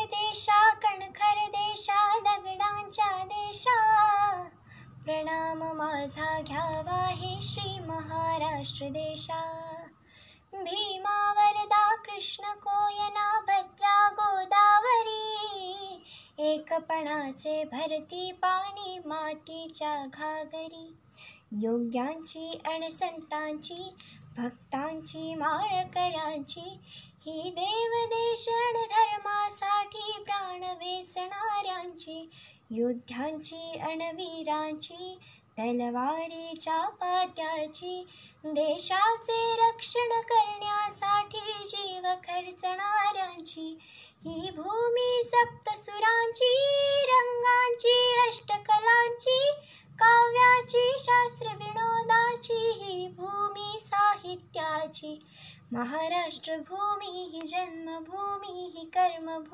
देशा कणखर देशा दगडांच्या देशा, प्रणाम माझा घ्यावा हे श्री महाराष्ट्र देशा. भीमा वरदा कृष्ण कोयना भद्रा गोदावरी, एकपणाचे भरती पाणी मातीच्या घागरी. योग्यांची अन संतांची भक्तांची माळकऱ्यांची, ही देवदेश अन धर्मासाठी प्राण वेचणाऱ्यांची. योद्ध्यांची अन वीरांची तलवारीच्या पात्याची, देशाचे रक्षण करण्यासाठी जीव खर्चणाऱ्यांची. ही भूमी सप्तसुरांची, रंगांची अष्टकलांची, काव्याची शास्त्र विनोदाची, ही भूमी साहित्याची. महाराष्ट्र भूमी ही जन्मभूमी ही कर्मभूमी.